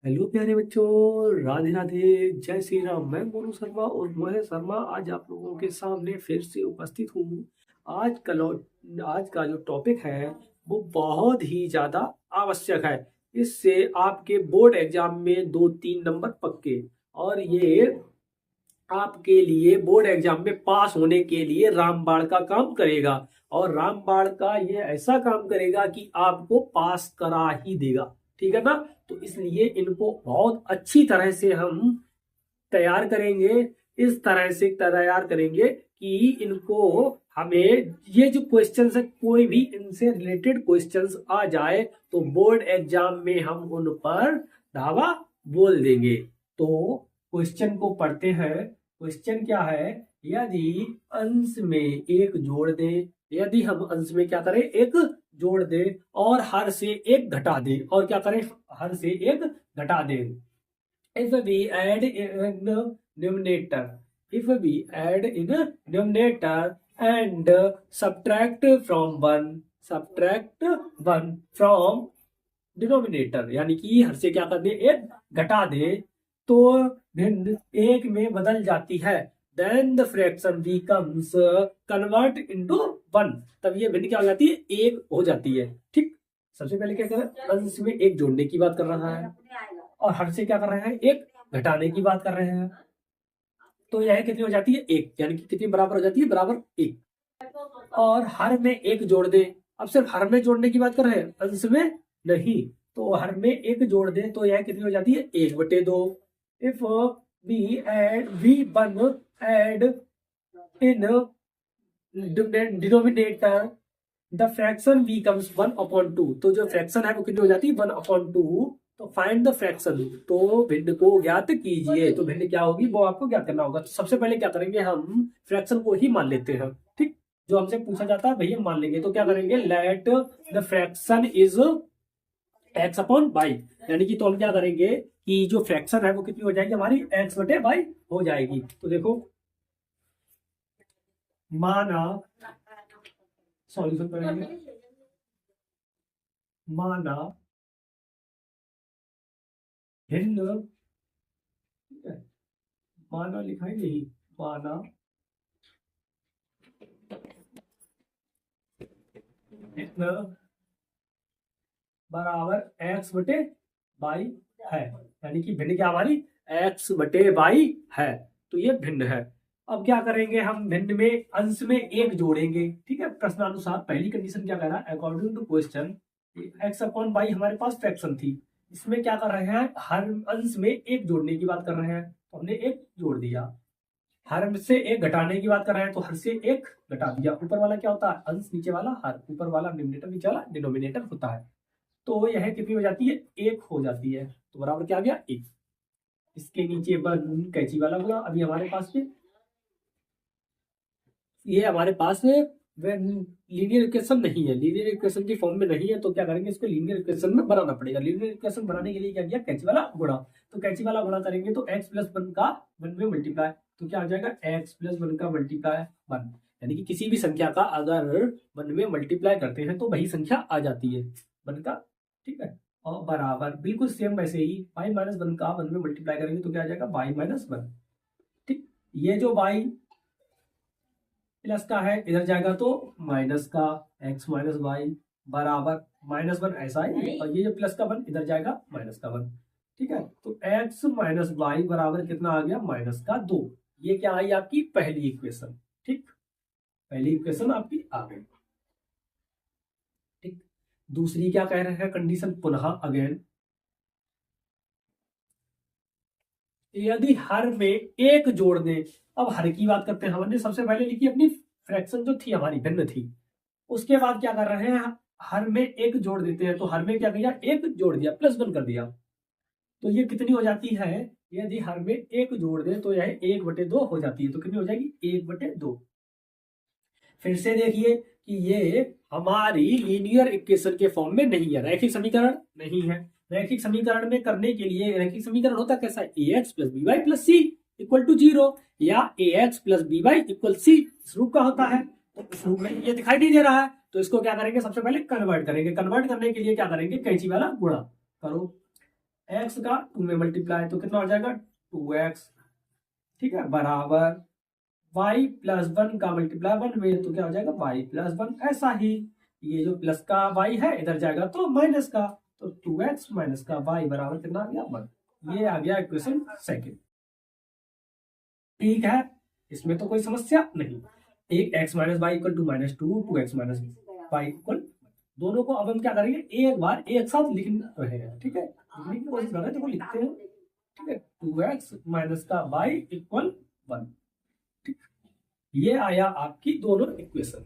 Hello प्यारे बच्चों, राधे राधे, जय श्री राम। मैं मोनू शर्मा और मोहे शर्मा आज आप लोगों के सामने फिर से उपस्थित हूँ। आज का आज का जो टॉपिक है वो बहुत ही ज़्यादा आवश्यक है। इससे आपके बोर्ड एग्जाम में 2-3 नंबर पक्के, और ये आपके लिए बोर्ड एग्जाम में पास होने के लिए रामबाण का काम करेगा। और रामबाण का ये ऐसा काम करेगा कि आपको पास करा ही देगा। ठीक है ना? तो इसलिए इनको बहुत अच्छी तरह से हम तैयार करेंगे। इस तरह से तैयार करेंगे कि इनको हमें ये जो क्वेश्चंस है, कोई भी इनसे रिलेटेड क्वेश्चंस आ जाए तो बोर्ड एग्जाम में हम उन पर धावा बोल देंगे। तो क्वेश्चन को पढ़ते हैं। क्वेश्चन क्या है? यदि अंश में एक जोड़ दे, यदि हम अंश में क्या करें, एक जोड़ दे और हर से एक घटा दे, और क्या करें, हर से एक घटा दे। If we add in numerator, if we add in numerator and subtract one from denominator, यानी कि हर से क्या कर दे, एक घटा दे, तो भिन्न एक में बदल जाती है। Then the fraction becomes convert into one, तब ये भिन्न क्या हो जाती है, एक हो जाती है। ठीक, सबसे पहले क्या कर रहा है, अंश में एक जोड़ने की बात कर रहा है और हर से क्या कर रहे हैं, एक घटाने की बात कर रहे हैं। तो यह कितनी हो जाती है, एक, यानी कि कितनी बराबर हो जाती है, बराबर एक। और हर में एक जोड़ दे, अब सिर्फ हर में जोड़ने की बात कर रहे हैं, अंश में नहीं। तो हर में एक जोड़ दे तो यह कितनी हो जाती है, 1/2। If we one add in denominator the fraction becomes 1/2, तो जो फ्रैक्शन है वो कितनी हो जाती है, 1/2। तो फाइंड द फ्रैक्शन, तो भिन्न को ज्ञात कीजिए। तो भिन्न क्या होगी वो आपको ज्ञात करना होगा। तो सबसे पहले क्या करेंगे, हम फ्रैक्शन को ही मान लेते हैं। ठीक, जो हमसे पूछा जाता है वही हम मान लेंगे। तो क्या करेंगे, let the fraction is x/y, यानी कि तो हम क्या करेंगे कि जो फ्रैक्शन है वो कितनी हो जाएगी हमारी, x/y हो जाएगी। तो देखो, माना, सॉल्यूशन करेंगे, माना भिन्न, ठीक है, माना लिखा ही नहीं, माना भिन्न बराबर x/y है, यानी कि भिन्न क्या हमारी, x/y है। तो ये भिन्न है। अब क्या करेंगे, हम भिन्न में अंश में एक जोड़ेंगे। ठीक है, प्रश्नानुसार पहली कंडीशन क्या कह रहा है, अकॉर्डिंग टू क्वेश्चन x/y हमारे पास फ्रैक्शन थी। इसमें क्या कर रहे हैं, हर अंश में एक जोड़ने की बात कर रहे हैं, तो हमने एक जोड़ दिया। हर से एक घटाने की बात कर रहे हैं तो हर से एक घटा दिया। ऊपर वाला क्या होता है, अंश, नीचे वाला हर, ऊपर वाला न्यूमरेटर, नीचे वाला डिनोमिनेटर होता है। तो यह कितनी हो जाती है, एक हो जाती है। तो बराबर क्या आ गया, एक। इसके नीचे बन कैंची वाला गुणा। अभी हमारे पास ये हमारे पास लीनियर इक्वेशन नहीं है, लीनियर इक्वेशन की फॉर्म में नहीं है, तो क्या करेंगे, इसको लीनियर इक्वेशन में बनाना पड़ेगा। लीनियर इक्वेशन बनाने के लिए क्या किया, कैंची वाला गुणा। तो कैंची वाला गुणा करेंगे तो x+1 का 1 में मल्टीप्लाई, तो क्या आ जाएगा, x+1 का मल्टीप्लाई 1, यानी कि किसी भी संख्या का अगर 1 में मल्टीप्लाई करते हैं तो वही संख्या आ जाती है 1 का। ठीक है, और बराबर बिल्कुल सेम वैसे ही y-1 का 1 में मल्टीप्लाई करेंगे तो क्या आ जाएगा, y-1। ठीक, ये जो y प्लस का है इधर जाएगा तो माइनस का, x-y बराबर -1, ऐसा है। और ये जो प्लस का 1 इधर जाएगा माइनस का 1। ठीक है, तो x-y बराबर कितना आ गया, -2। ये क्या आई, आपकी पहली इक्वेशन। ठीक, पहली इक्वेशन आपकी आ गई। ठीक, दूसरी क्या कह रहे हैं कंडीशन, पुनः अगेन, यदि हर में एक जोड़ दे। अब हर की बात करते हैं, हमने सबसे पहले लिखी अपनी फ्रैक्शन जो थी हमारी, भिन्न थी। उसके बाद क्या कर रहे हैं, हर में एक जोड़ देते हैं। तो हर में क्या किया, एक जोड़ दिया, +1 कर दिया। तो ये कितनी हो जाती है, यदि हर में एक जोड़ दे तो यह 1/2 हो जाती है। तो कितनी हो जाएगी, 1/2। फिर से देखिए कि ये हमारी लीनियर इक्वेशन के फॉर्म में नहीं है, रैखिक समीकरण नहीं है। रैखिक समीकरण में करने के लिए, रैखिक समीकरण होता कैसा है, ax + by + c = 0, या ax + by = c, इस रूप का होता है। तो इस रूप में ये दिखाई नहीं दे रहा है, तो इसको क्या करेंगे, सबसे पहले कन्वर्ट करेंगे। कन्वर्ट करने के लिए क्या करेंगे, कैंची वाला गुणा करो। एक्स का 2 में मल्टीप्लाई तो कितना हो जाएगा 2x, ठीक है, बराबर y प्लस 1 का मल्टीप्लाई 1 में तो क्या हो जाएगा y प्लस 1। ऐसा ही ये जो प्लस का y है इधर जाएगा तो माइनस का, तो 2x माइनस का y बराबर कितना आ गया 1। ये आ गया इक्वेशन सेकंड। ठीक है, इसमें तो कोई समस्या नहीं। एक x minus Y equal to minus two, 2x minus Y equal, दोनों को अब हम क्या करेंगे एक बार एक साथ लिख रहे हैं, ठीक है, लिखने की कोशिश कर रहे हैं, देखो लिखते हैं, ठीक है, 2x माइनस का y इक्वल 1। ठीक, ये आया आपकी दोनों इक्वेशन।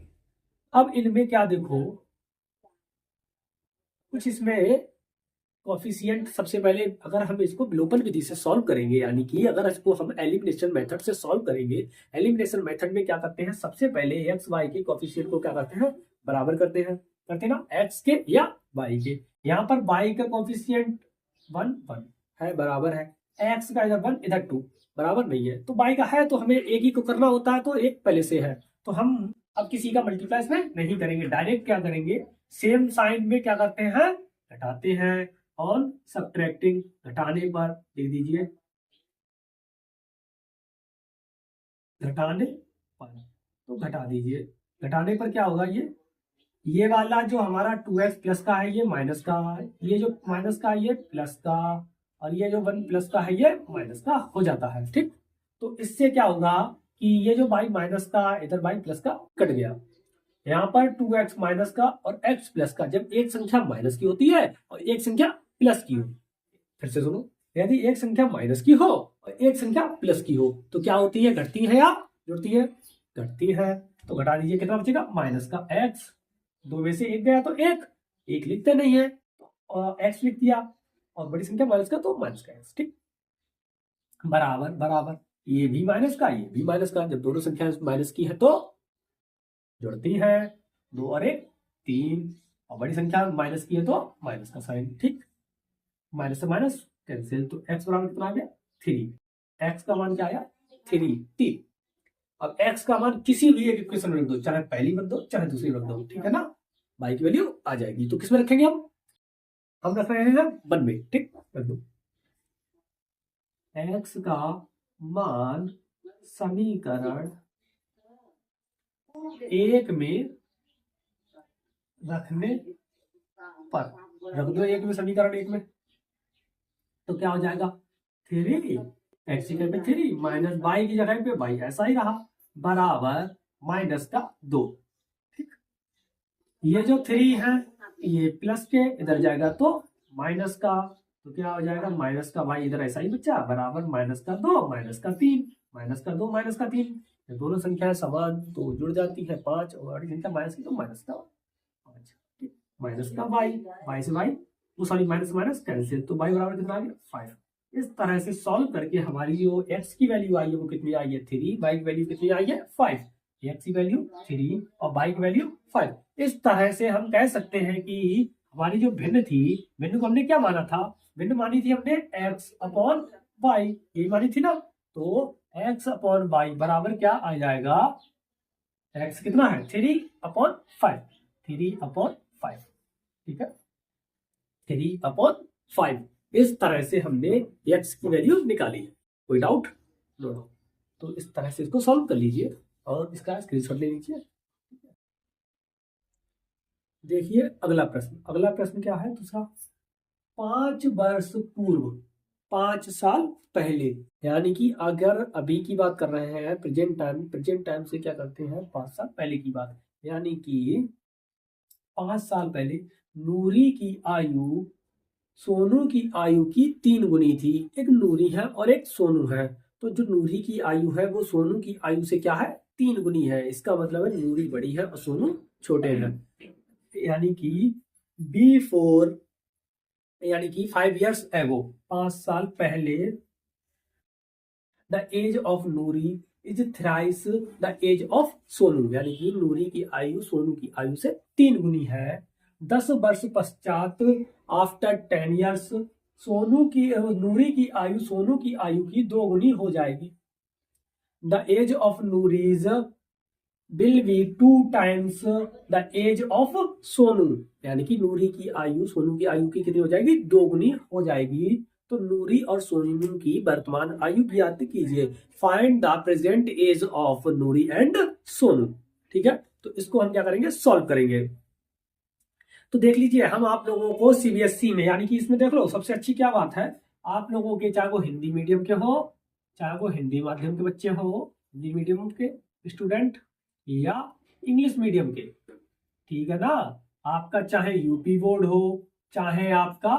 अब इनमें क्या देखो, कुछ इसमें कोफिशिएंट, सबसे पहले अगर हम इसको विलोपन विधि से सॉल्व करेंगे, यानी कि अगर इसको हम एलिमिनेशन मेथड से सॉल्व करेंगे, एलिमिनेशन मेथड में क्या करते हैं, सबसे पहले एक्स वाई के कोफिशिएंट को क्या करते हैं, बराबर करते हैं ना, एक्स के या वाई के। यहाँ पर वाई का कोफिशिएंट 1 1 है, बराबर है, एक्स का इधर 1 इधर 2 बराबर नहीं है, तो वाई का है तो हमें एक ही को करना होता है, तो एक पहले से है, तो हम अब किसी का मल्टीप्लाई इसमें नहीं करेंगे, डायरेक्ट क्या करेंगे, सेम साइन में क्या करते हैं, घटाते हैं, ऑन सब्ट्रैक्टिंग, घटाने पर लिख दीजिए, घटाने पर, तो घटा दीजिए, घटाने पर क्या होगा, ये वाला जो हमारा 2x प्लस का है ये माइनस का है, ये जो माइनस का है ये प्लस का, और ये जो 1 प्लस का है ये माइनस का हो जाता है। ठीक, तो इससे क्या होगा कि ये जो y माइनस का इधर y प्लस का कट गया, यहाँ पर 2x माइनस का और x प्लस का, जब एक संख्या माइनस की होती है और एक संख्या प्लस की हो, फिर से सुनो, यदि एक संख्या माइनस की हो और एक संख्या प्लस की हो तो क्या होती है, घटती है या जुड़ती है, घटती है, तो घटा दीजिए, कितना बचेगा, माइनस का x, दो में से एक गया तो एक लिखते नहीं है और x लिख दिया, और बड़ी संख्या माइनस का तो माइनस का x, ठीक, बराबर बराबर, ये भी माइनस का ये भी माइनस का, जब दोनों संख्या माइनस की है तो जुड़ती है, 2 और 1 3, और बड़ी संख्या माइनस की है तो माइनस का साइन, ठीक, माइनस से माइनस कैंसिल, तो x बराबर कितना आ गया 3, x का मान क्या आया 3। अब x का मान किसी भी एक इक्वेशन में रख दो, चाहे पहली रख दो चाहे दूसरी रख दो, ठीक है ना, y की वैल्यू आ जाएगी, तो किसमें रखेंगे हम रख रहे हैं 1 में, ठीक, रख दो, x का मान समीकरण 1 में रखने पर, रख दो 1 में, समीकरण 1 में, तो क्या हो जाएगा 3, एक्स की जगह पे 3 माइनस वाई की जगह पे वाई ऐसा ही रहा, बराबर माइनस का 2, ठीक, ये जो 3 है ये प्लस के इधर जाएगा तो माइनस का, तो क्या हो जाएगा माइनस का वाई इधर ऐसा ही बचा, बराबर माइनस का 2 माइनस का 3, माइनस का 2 माइनस का 3, दोनों संख्याएं समान तो जुड़ जाती है 5, और बड़ी संख्या माइनस की तो माइनस का 5, ठीक, माइनस का वाई से वाई, वो सॉरी माइनस माइनस कैंसिल, तो वाई बराबर कितना आ गया 5। इस तरह से सॉल्व करके हमारी जो x की वैल्यू आई है वो कितनी आई है 3, y की वैल्यू कितनी आई है 5, x की वैल्यू 3 और y की वैल्यू 5। इस तरह से हम कह सकते हैं कि हमारी जो भिन्न थी, भिन्न को हमने क्या माना था, भिन्न मानी थी हमने x अपॉन y, यही मानी थी ना, तो x अपॉन y बराबर क्या आ जाएगा, x कितना है 3 अपॉन 5, 3 अपॉन 5, ठीक है, 3 अपॉन 5। इस तरह से हमने x की वैल्यू निकाली है, कोई डाउट, नो डाउट, तो इस तरह से इसको सॉल्व कर लीजिए और इसका स्क्रीनशॉट ले लीजिए। देखिए अगला प्रश्न क्या है दूसरा, 5 वर्ष पूर्व, 5 साल पहले, यानी कि अगर अभी की बात कर रहे हैं प्रेजेंट टाइम से क्या करते हैं 5 साल पहले की बात, यानी कि 5 साल पहले नूरी की आयु सोनू की आयु की 3 गुनी थी, एक नूरी है और एक सोनू है, तो जो नूरी की आयु है वो सोनू की आयु से क्या है 3 गुनी है, इसका मतलब है नूरी बड़ी है और सोनू छोटे हैं, यानी कि बिफोर, यानी कि 5 years ago, 5 साल पहले, the age of Noori is thrice the age of Sonu, यानी कि नूरी की आयु सोनू की आयु से 3 गुनी है। 10 वर्ष पश्चात, आफ्टर 10 years, नूरी की आयु सोनू की आयु की 2 गुनी हो जाएगी। The age of Noori's will be 2 times the age of Sonu, यानी कि नूरी की आयु सोनू की आयु की कितनी हो जाएगी 2 गुनी हो जाएगी। तो नूरी और सोनू की वर्तमान आयु ज्ञात कीजिए। Find the present age of Noori and Sonu. ठीक है, तो इसको हम क्या करेंगे, सॉल्व करेंगे। तो देख लीजिए, हम आप लोगों को सीबीएसई में, यानी कि इसमें देख लो सबसे अच्छी क्या बात है, आप लोगों के चाहे वो हिंदी मीडियम के हो, चाहे वो हिंदी माध्यम के बच्चे हो, हिंदी मीडियम के स्टूडेंट या इंग्लिश मीडियम के, ठीक है ना, आपका चाहे यूपी बोर्ड हो, चाहे आपका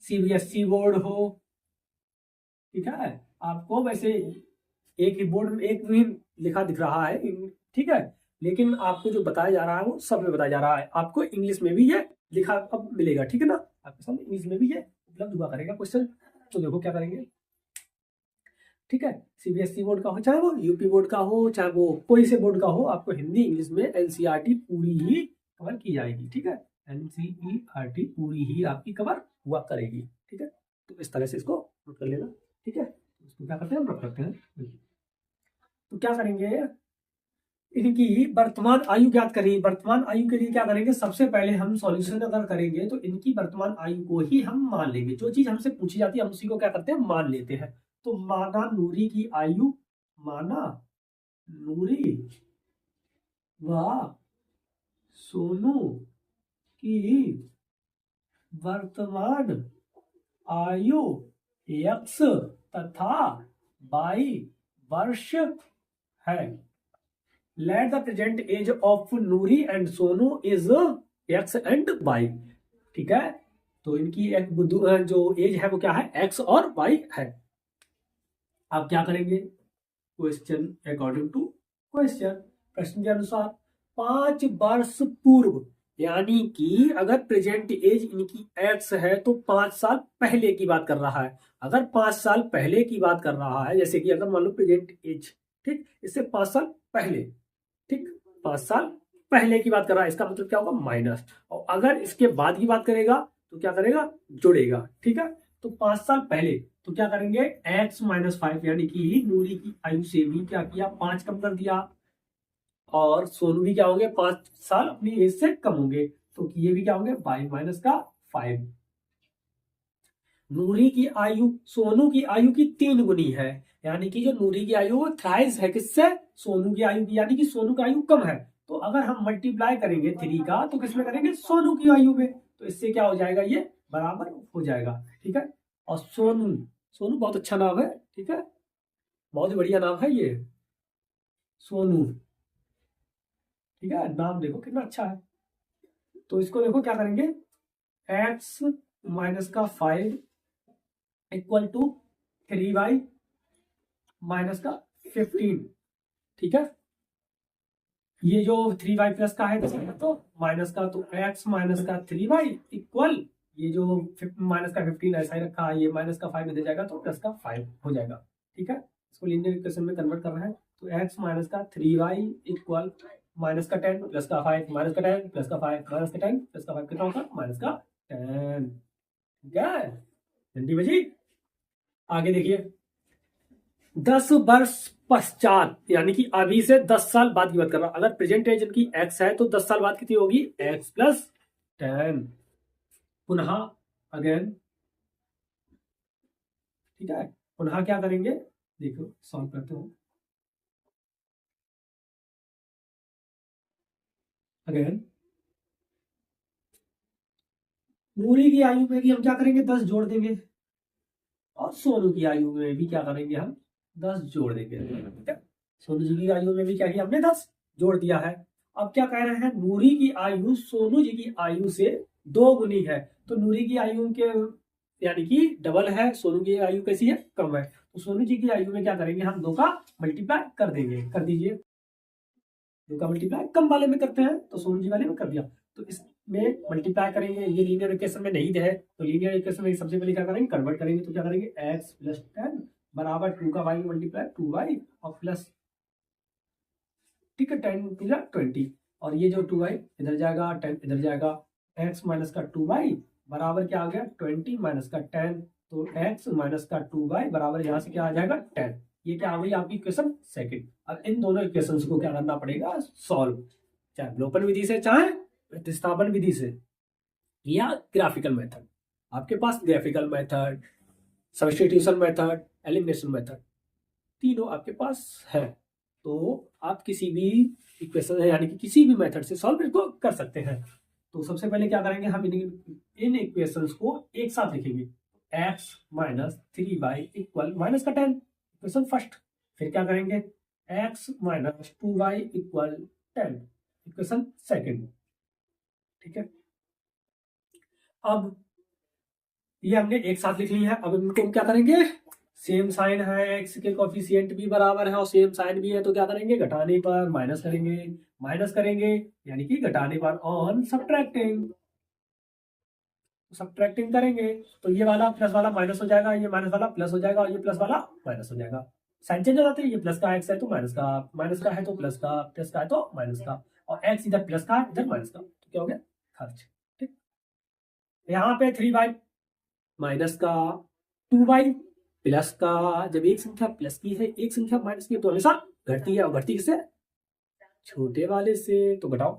सीबीएसई बोर्ड हो, ठीक है, आपको वैसे एक ही बोर्ड में एक भी लिखा दिख रहा है, ठीक है, लेकिन आपको जो बताया जा रहा है वो सब में बताया जा रहा है। आपको इंग्लिश में भी ये लिखा अब मिलेगा, ठीक है ना, आपके सामने इंग्लिश में भी ये उपलब्ध हुआ करेगा क्वेश्चन। तो देखो क्या करेंगे, ठीक है, सीबीएसई बोर्ड का हो, चाहे वो यूपी बोर्ड का हो, चाहे वो कोई से बोर्ड का हो, आपको हिंदी इंग्लिश में एनसीईआरटी पूरी ही कवर की जाएगी। ठीक है, एनसीईआरटी पूरी ही आपकी कवर हुआ करेगी। ठीक है, तो इस तरह से इसको नोट कर लेना। ठीक है, इसको क्या करते हैं, हम रख रखते हैं। तो क्या करेंगे, इनकी वर्तमान आयु ज्ञात करेंगे। वर्तमान आयु के लिए क्या करेंगे, सबसे पहले हम सॉल्यूशन अगर करेंगे तो इनकी वर्तमान आयु को ही हम मान लेंगे। जो चीज हमसे पूछी जाती है हम उसी को क्या करते हैं, मान लेते हैं। तो माना नूरी की आयु, माना नूरी व सोनू की वर्तमान आयु x तथा y वर्ष है। Let the present age of Noori and Sonu is x and y। ठीक है, तो इनकी एक जो एज है वो क्या है, x और y है। अब क्या करेंगे, क्वेश्चन अकॉर्डिंग टू क्वेश्चन, प्रश्न के अनुसार 5 वर्ष पूर्व, यानी कि अगर प्रेजेंट एज इनकी x है तो 5 साल पहले की बात कर रहा है। अगर 5 साल पहले की बात कर रहा है, जैसे कि अगर मान लो प्रेजेंट एज, ठीक, इससे 5 साल पहले, ठीक, 5 साल पहले की बात कर रहा है, इसका मतलब क्या होगा, माइनस। और अगर इसके बाद की बात करेगा तो क्या करेगा, जोड़ेगा। ठीक है, तो 5 साल पहले तो क्या करेंगे, x माइनस 5, यानी कि नूरी की आयु से भी क्या किया, 5 कम कर दिया, और सोनू भी क्या होंगे, 5 साल अपनी एज से कम होंगे, तो ये भी क्या होंगे, y माइनस का 5। नूरी की आयु सोनू की आयु की 3 गुनी है, यानी कि जो नूरी की आयु वो थ्राइस है किससे, सोनू की आयु की, यानी कि सोनू की आयु कम है। तो अगर हम मल्टीप्लाई करेंगे 3 का तो किसमें करेंगे, सोनू की आयु में, तो इससे क्या हो जाएगा, ये बराबर हो जाएगा। ठीक है, और सोनू, सोनू बहुत अच्छा नाम है, ठीक है, बहुत ही बढ़िया नाम है ये सोनू। ठीक है, नाम देखो कितना अच्छा है। तो इसको देखो क्या करेंगे, x माइनस का 5 इक्वल टू 3y माइनस का 15। ठीक है, ये जो 3y प्लस का है तो माइनस का, तो x माइनस का 3y इक्वल, ये जो माइनस का 15 ऐसा ही रखा है, ये माइनस का 5 में दे जाएगा तो प्लस का 5 हो जाएगा। ठीक है, इसको लीनियर इक्वेशन में कन्वर्ट कर रहे हैं, तो x माइनस का 3y इक्वल माइनस का 10 प्लस का 5 माइनस का 10 प्लस का 5 माइनस का 10 प्लस का 5 कितना होगा, माइनस का 10। ठीक है, घंटी बजी। आगे देखिए, 10 वर्ष पश्चात, यानी कि अभी से 10 साल बाद की बात कर रहा हूं। अगर प्रेजेंट एज की x है तो 10 साल बाद कितनी होगी, x प्लस 10। पुनः अगेन, ठीक है, पुनः क्या करेंगे, देखो सॉल्व करते हो। अगेन नूरी की आयु में भी हम क्या करेंगे, 10 जोड़ देंगे, और सोनू की आयु में भी क्या करेंगे, हम 10 जोड़ देंगे। ठीक है, सोनू जी की आयु में भी क्या किया हमने, 10 जोड़ दिया है। अब क्या कह रहे हैं, नूरी की आयु सोनू जी की आयु से 2 गुनी है, तो नूरी की आयु के यानी कि डबल है, सोनू की आयु कैसी है, कम है, तो सोनू जी की आयु में क्या करेंगे, हम 2 का मल्टीप्लाई कर देंगे, कर दीजिए। 2 का मल्टीप्लाई कम वाले में करते हैं तो सोनू जी वाले में कर दिया, तो इसमें मल्टीप्लाई करेंगे, ये लीनियर इक्वेशन में नहीं है, तो लीनियर इक्वेशन में सबसे पहले क्या करेंगे, कन्वर्ट करेंगे, तो क्या करेंगे, x प्लस 10 बराबर 2 का y में मल्टीप्लाई 2y और प्लस, ठीक है, 10 प्लस 20, और ये जो 2y इधर जाएगा, 10 इधर जाएगा, x माइनस का 2y बराबर क्या आ गया, 20 माइनस का 10, तो x माइनस का 2y बराबर यहाँ से क्या आ जाएगा, 10। ये क्या आ गई आपकी इक्वेशन सेकंड। अब इन दोनों इक्वेशंस को क्या करना पड़ेगा, सॉल्व, चाहे अवलोकन विधि से, चाहे प्रतिस्थापन विधि से, या ग्राफिकल मेथड। आपके पास graphical method, substitution method, elimination method, तीनों आपके पास है। तो आप किसी भी इक्वेशन यानी कि किसी भी मेथड से सॉल्व इसको कर सकते हैं। तो सबसे पहले क्या करेंगे, हम इन इक्वेशंस को एक साथ लिखेंगे। x minus 3y equal minus का 10, इक्वेशन फर्स्ट। फिर क्या करेंगे, x minus 2y equal 10, equation second. ठीक है, अब ये हमने एक साथ लिख ली है। अब इनको हम क्या करेंगे, सेम साइन है, x के कोफिशिएंट भी बराबर है और सेम साइन भी है, तो क्या करेंगे, घटाने पर माइनस करेंगे, माइनस करेंगे यानी कि घटाने पर ऑन सब्ट्रैक्टिंग, सब्ट्रैक्टिंग करेंगे तो ये वाला प्लस वाला माइनस हो जाएगा, ये माइनस वाला प्लस हो जाएगा और ये प्लस वाला माइनस हो जाएगा। साइन चेंज हो जाते हैं, ये प्लस का x है तो माइनस का, माइनस का है तो प्लस का, प्लस का है तो माइनस का, और x इधर प्लस का इधर माइनस का, तो क्या हो गया, खर्च। ठीक, यहाँ पे 3y माइनस का, 2y प्लस का। जब एक संख्या प्लस की है, एक संख्या माइनस की है, तो हमेशा घटती है, और घटती किससे, छोटे वाले से। तो घटाओ,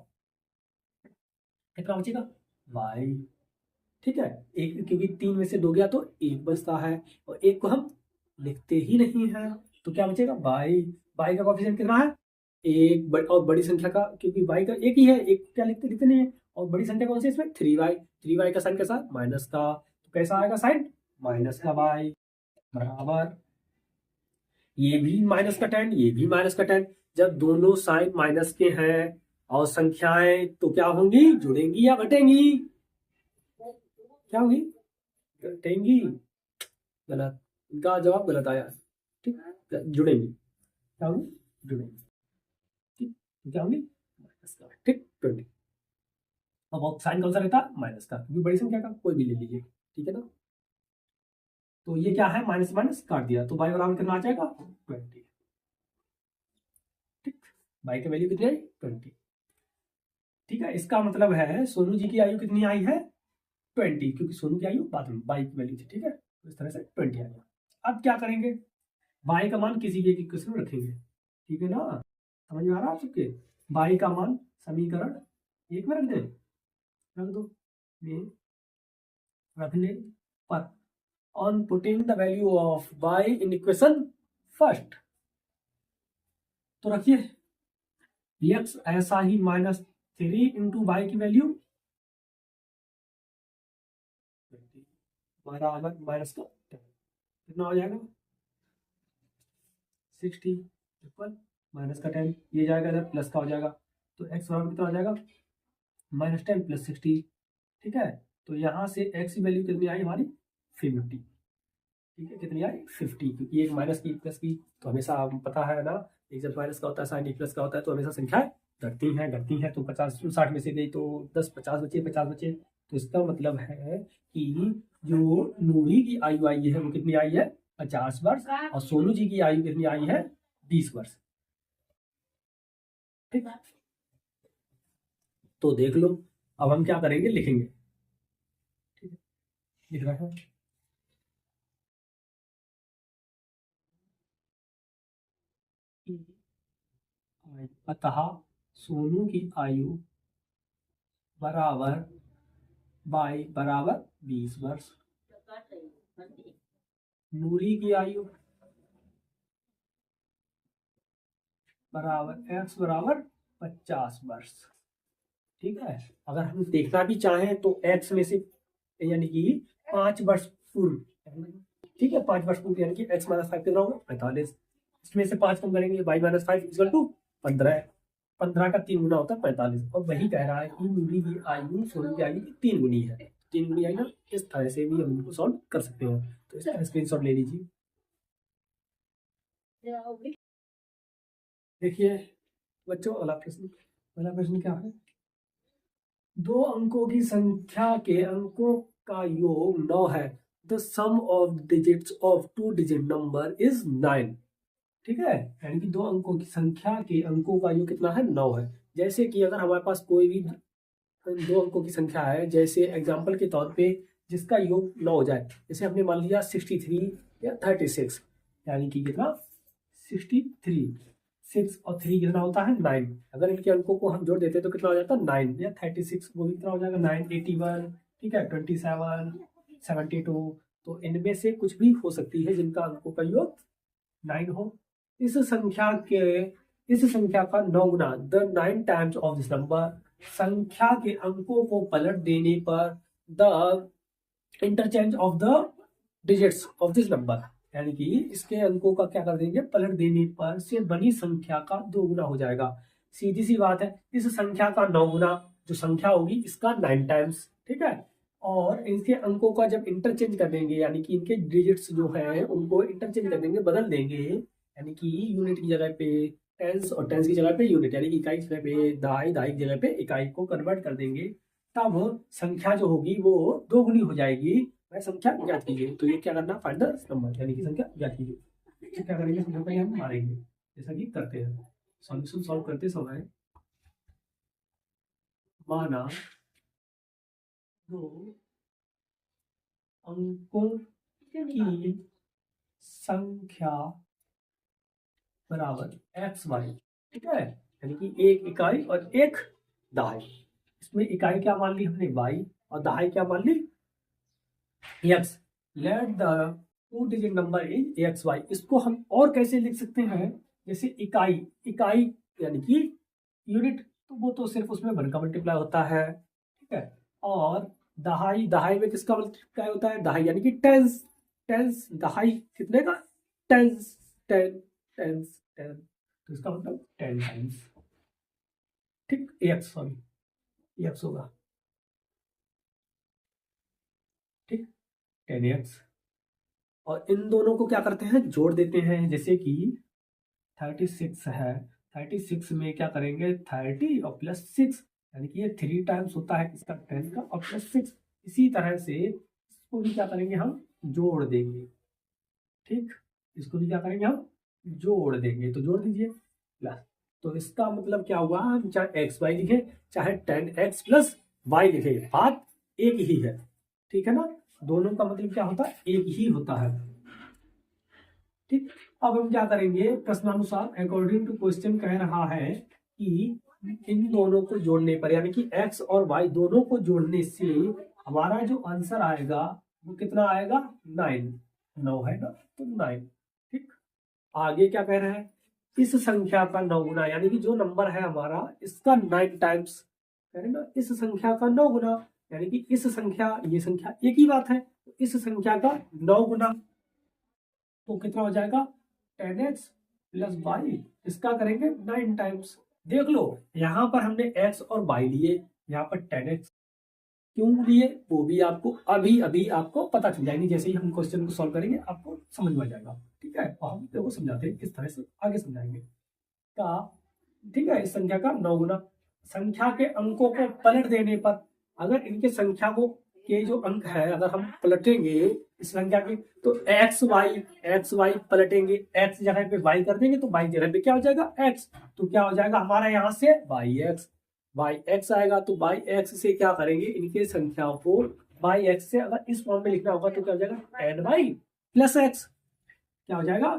कितना बचेगा, y। ठीक है, एक, क्योंकि 3 में से 2 गया तो 1 बचता है, और 1 को हम लिखते ही नहीं है, तो क्या बचेगा, y का कोएफिशिएंट कितना है, एक। और बड़ी संख्या का, क्योंकि y का एक ही है, एक क्या लिखते लिखते नहीं है, और बड़ी संख्या कौन सी है इसमें, 3y का साइन कैसा, माइनस का, तो कैसा आएगा साइन, माइनस का y बराबर, ये भी माइनस का 10, ये भी माइनस का 10। जब दोनों साइन माइनस के हैं और संख्याएं तो क्या होंगी, जुड़ेंगी या घटेंगी, क्या होगी, घटेंगी। गलत, इनका जवाब गलत आया। ठीक, जुड़ेंगी, क्या होगी, जुड़ेंगी। ठीक, क्या होगी, माइनस का। ठीक, 20। अब साइन कौन सा रहता है, माइनस का, क्योंकि बड़ी संख्या का कोई भी ले लीजिए। ठीक है ना, तो ये क्या है, माइनस माइनस काट दिया, तो y बराबर कितना आ जाएगा, 20। ठीक, y की वैल्यू कितनी आई, 20। ठीक है, इसका मतलब है सोनू जी की आयु कितनी आई है, 20, क्योंकि सोनू की आयु बाद में y की वैल्यू थी। ठीक है, तो इस तरह से 20 आ गया। अब क्या करेंगे, y का मान किसी भी एक इक्वेशन में रखेंगे। ठीक है ना, समझ में आ रहा है आप सबके, y का मान समीकरण एक में रख दे, रख दो, में रखने पर on putting the value of y in equation first, तो रखिए x ऐसा ही -3 इंटू वाई की वैल्यू बराबर माइनस का 10, कितना हो जाएगा, 60 इक्वल माइनस का 10, ये जाएगा इधर प्लस का हो जाएगा, तो x बराबर कितना हो जाएगा, -10 + 60। ठीक है, तो यहाँ से x की वैल्यू कितनी आई हमारी, 50। ठीक है, कितनी आई, 50, क्योंकि एक माइनस की प्लस की, तो हमेशा पता है ना, एक जब माइनस का होता है साइन एक प्लस का होता है, तो हमेशा संख्याएं घटती हैं। तो 50-60 में से गई तो 10-50 बचे, 50 बचे, तो इसका मतलब है कि जो नूरी की आयु आई है वो कितनी आई है, 50 वर्ष, और सोनू जी की आयु कितनी आई है, 20 वर्ष। ठीक, तो देख लो, अब हम क्या करेंगे, लिखेंगे। ठीक है, लिख रहे हैं, अतः सोनू की आयु बराबर y बराबर 20 वर्ष, नूरी की आयु बराबर x बराबर 50 वर्ष। ठीक है, अगर हम देखना भी चाहें तो x में से यानी कि 5 वर्ष पूर्व, ठीक है, 5 वर्ष पूर्व यानी कि x माइनस 5 कितना होगा, 45। इसमें से 5 कम करेंगे, y माइनस 5 इक्वल टू 15 है, 15 का 3 गुना होता है 45, और वही कह रहा है कि नूरी की आयु सोनू की आयु की 3 गुनी है, 3 गुनी आई ना, इस तरह से भी हम इनको सॉल्व कर सकते हैं। तो इसका स्क्रीनशॉट ले लीजिए। देखिए बच्चों, पहला प्रश्न क्या है, दो अंकों की संख्या के अंकों का योग 9 है, the sum of digits of 2 digit number is 9। ठीक है, यानी कि दो अंकों की संख्या के अंकों का योग कितना है, 9 है। जैसे कि अगर हमारे पास कोई भी दो अंकों की संख्या है, जैसे एग्जाम्पल के तौर पे जिसका योग 9 हो जाए, जैसे हमने मान लिया 63 या 36, यानी कि कितना, 63, 6 और 3 कितना होता है, 9। अगर इनके अंकों को हम जोड़ देते हैं तो कितना हो जाता है, 9 या 36, वो भी कितना हो जाएगा, 9, 81। ठीक है, 27, 72। तो इनमें से कुछ भी हो सकती है जिनका अंकों का योग 9 हो। इस संख्या का 9 गुना, the 9 times of this number, संख्या के अंकों को पलट देने पर the interchange of the digits of this number, यानी कि इसके अंकों का क्या कर देंगे, पलट देने पर से बनी संख्या का 2 गुना हो जाएगा। सीधी सी बात है, इस संख्या का 9 गुना जो संख्या होगी इसका 9 टाइम्स, ठीक है। और इनके अंकों का जब इंटरचेंज कर देंगे, यानी कि इनके डिजिट्स जो है उनको इंटरचेंज कर देंगे, बदल देंगे, यानी कि यूनिट की जगह पे टेंस और टेंस की जगह पे यूनिट, यानी कि इकाई की जगह पे दहाई, दहाई की जगह पे इकाई को कन्वर्ट कर देंगे, तब संख्या जो होगी वो 2 गुनी हो जाएगी। वह संख्या ज्ञात कीजिए। तो ये क्या करना, फाइंड द नंबर, यानी कि संख्या ज्ञात कीजिए। तो क्या करेंगे, संख्या पे हम मारेंगे, जैसा कि करते हैं सॉल्यूशन सॉल्व करते समय। माना 2 अंकों की संख्या बराबर एक्स वाई, ठीक है, यानी कि एक इकाई और एक दहाई। इसमें इकाई क्या मान ली हमने, वाई, और दहाई क्या मान ली, X. Let the 2 digit number is X Y. इसको हम और कैसे लिख सकते हैं, जैसे इकाई, इकाई यानी कि यूनिट, तो वो तो सिर्फ उसमें 1 का मल्टीप्लाई होता है, ठीक है। और दहाई, दहाई में किसका मल्टीप्लाई होता है, दहाई यानी कि टेंस, टेंस दहाई कितने का, टेंस, टेन, टेंस, टेन, तो इसका मतलब 10 टाइम्स, ठीक, एक्स, सॉरी एक्स होगा, ठीक, 10x। और इन दोनों को क्या करते हैं, जोड़ देते हैं, जैसे कि 36 है, 36 में क्या करेंगे, 30 और प्लस 6, यानी कि ये 3 टाइम्स होता है इसका 10 का, और प्लस 6। इसी तरह से इसको भी क्या करेंगे, हम जोड़ देंगे, ठीक, इसको भी क्या करेंगे, हम जोड़ देंगे। तो जोड़ दीजिए प्लस, तो इसका मतलब क्या हुआ, हम चाहे एक्स वाई लिखे चाहे 10x प्लस वाई लिखे, बात एक ही है, ठीक है ना। दोनों का मतलब क्या होता है, एक ही होता है, ठीक। अब हम क्या करेंगे, प्रश्नानुसार अकॉर्डिंग टू क्वेश्चन कह रहा है कि इन दोनों को जोड़ने पर, यानी कि x और y दोनों को जोड़ने से हमारा जो आंसर आएगा वो कितना आएगा, 9, 9 है ना, तो 9, ठीक। आगे क्या कह रहा है, इस संख्या का 9 गुना, यानी कि जो नंबर है हमारा इसका 9 टाइम्स, कह रहे ना, इस संख्या का 9 गुना, यानी कि इस संख्या, ये संख्या एक ही बात है, तो इस संख्या का 9 गुना, तो कितना हो जाएगा, 10x प्लस वाई, इसका करेंगे 9 टाइम्स। देख लो यहाँ पर हमने x और y लिए, यहाँ पर 10x क्यों लिए, वो भी आपको अभी अभी आपको पता चल जाएगी, जैसे ही हम क्वेश्चन को सॉल्व करेंगे आपको समझ में आ जाएगा, ठीक है। और हम देखो समझाते हैं किस तरह से, आगे समझाएंगे का, ठीक है। इस संख्या का 9 गुना, संख्या के अंकों को पलट देने पर, अगर इनके संख्या को के जो अंक है अगर हम पलटेंगे इस संख्या की, तो एक्स वाई पलटेंगे, एक्स जगह पे वाई कर देंगे, तो वाई जगह पे क्या हो जाएगा, एक्स, तो क्या हो जाएगा हमारा यहाँ से वाई एक्स आएगा। तो वाई एक्स से क्या करेंगे, इनके संख्या को वाई एक्स से अगर इस फॉर्म में लिखना होगा तो क्या हो जाएगा, 10y प्लस एक्स, क्या हो जाएगा,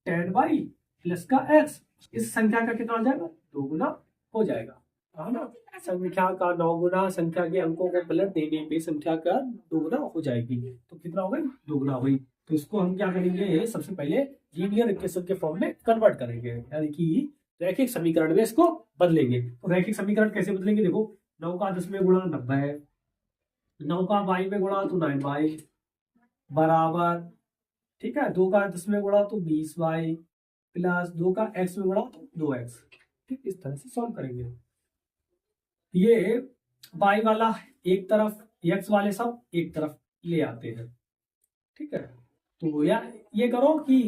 10y प्लस का एक्स, इस संख्या का कितना हो जाएगा, 2 गुना हो जाएगा, है ना। संख्या का 9 गुना, संख्या के अंकों को पलट देने पे संख्या का 2 गुना हो जाएगी, तो कितना हो गई, 2 गुना हो गई। तो इसको हम क्या करेंगे, सबसे पहले लीनियर इक्वेशन के फॉर्म में कन्वर्ट करेंगे, यानी कि रैखिक समीकरण में इसको बदलेंगे। तो रैखिक समीकरण कैसे बदलेंगे, देखो 9 का 10 में गुणा 90, 9 का y में गुणा तो 9y बराबर, ठीक है, 2 का 10 में गुणा तो 20y प्लस 2 का x में गुणा तो 2x, ठीक, इस तरह से सॉल्व करेंगे। ये y वाला एक तरफ, x वाले सब एक तरफ ले आते हैं, ठीक है। तो या ये करो कि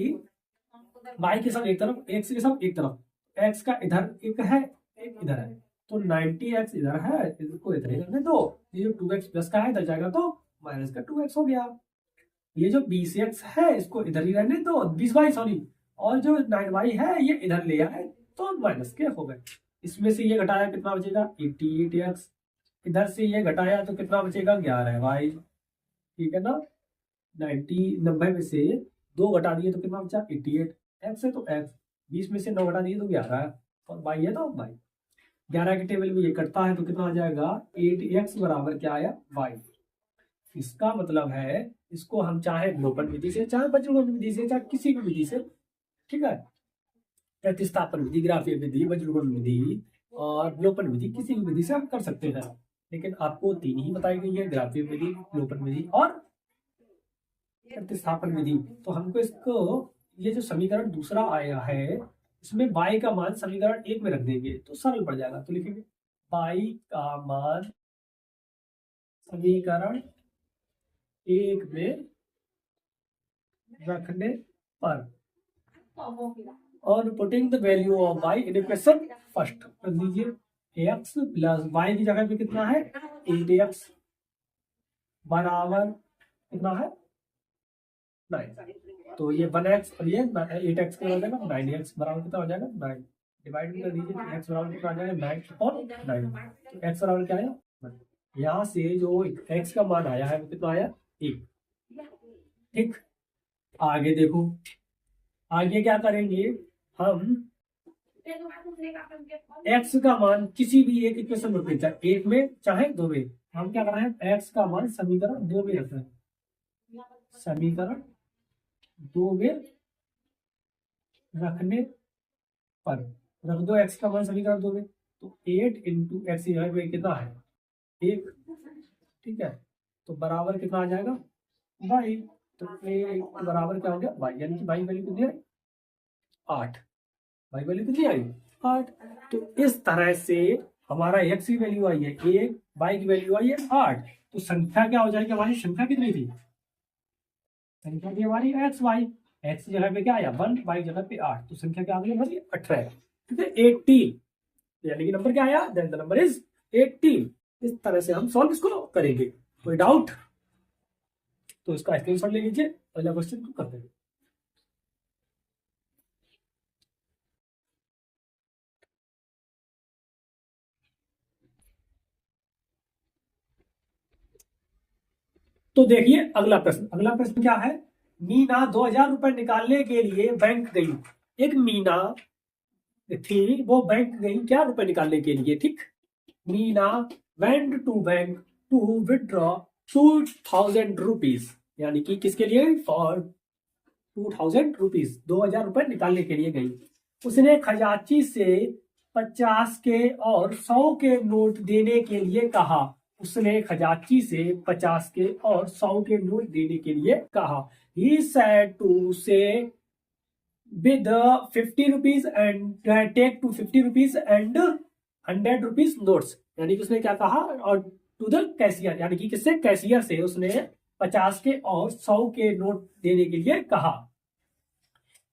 y के सब एक तरफ, x के सब एक तरफ, x का इधर एक है एक इधर है, तो 90x इधर है, इसको इधर ही रहने दो, ये जो 2x प्लस का है इधर जाएगा तो माइनस का 2x हो गया। ये जो 20x है इसको इधर ही रहने दो, 20y सॉरी, और जो 9y है ये इधर ले आए तो माइनस के हो गए। इसमें से ये घटाया कितना बचेगा, 88x, इधर से ये घटाया तो कितना बचेगा, 11y, ठीक है ना। 90 में से 2 घटा दिए तो कितना बचा, 88, x है तो x, 20 में से 9 घटा दिए तो 11, और y है तो y, 11 के टेबल में ये कटता है तो कितना आ जाएगा, 8x बराबर क्या आया, y। इसका मतलब है इसको हम चाहे विलोपन विधि से, चाहे वज्रगुणन विधि से, चाहे किसी भी विधि से, ठीक है, प्रतिस्थापन विधि, ग्राफीय विधि, वज्रगुणन विधि और विलोपन विधि, किसी भी विधि से हम कर सकते हैं। लेकिन आपको तीन ही बताई गई है, ग्राफीय विधि, विलोपन विधि और प्रतिस्थापन विधि। तो हमको इसको, ये जो समीकरण दूसरा आया है, इसमें y का मान समीकरण एक में रख देंगे तो सरल पड़ जाएगा। तो लिखेंगे y का मान समीकरण एक में रखने पर, और putting the value of y in equation first, कर दीजिए x प्लस y की जगह पे कितना है 8x बराबर कितना है 9। तो ये 1x और ये 8x कितना हो जाएगा 9x बराबर कितना हो जाएगा 9। डिवाइड कर दीजिए, x बराबर कितना आ जाएगा 9 और 9। तो x बराबर क्या आया 1। यहाँ से जो x का मान आया है वो कितना आया 1। ठीक, आगे देखो, आगे क्या करेंगे हम, x का मान किसी भी एक इक्वेशन में, चाहे एक में चाहे दो में, हम क्या कर रहे हैं x का मान समीकरण 2 में रख रहे हैं, समीकरण 2 में रखने पर रख दो x का मान समीकरण 2 में। तो 8 इंटू एक्स कितना है 1, ठीक है, तो बराबर कितना आ जाएगा y। तो बराबर क्या हो गया y, यानी कि y वैल्यू कितनी है 8, y वैल्यू कितनी आई 8। तो इस तरह से हमारा x की वैल्यू आई है 1, y की वैल्यू आई है 8। तो संख्या क्या हो जाएगी, हमारी संख्या कितनी थी, संख्या थी हमारी x y, x की जगह पे क्या आया 1, y जगह पे 8, तो संख्या क्या आ गई हमारी 18, ठीक है 18, यानी कि नंबर क्या आया, देन द नंबर इज 18। इस तरह से हम सॉल्व इसको करेंगे। कोई डाउट तो इसका स्क्रीनशॉट ले लीजिए, पहला क्वेश्चन को करते हैं। तो देखिए अगला प्रश्न, अगला प्रश्न क्या है, मीना 2000 रुपए निकालने के लिए बैंक गई। एक मीना थी, वो बैंक गई क्या रुपए निकालने के लिए, ठीक। Meena went to bank to withdraw 2000 rupees, यानी कि किसके लिए, फॉर 2000 रुपीज, 2000 रुपए निकालने के लिए गई। उसने खजांची से 50 के और 100 के नोट देने के लिए कहा। उसने खजांची से 50 के और 100 के नोट देने के लिए कहा। He said to say with 50 rupees and take to 50 rupees and 100 rupees notes, यानी कि उसने क्या कहा, और टू द कैशियर, यानी कि किससे, कैशियर से उसने 50 के और 100 के नोट देने के लिए कहा।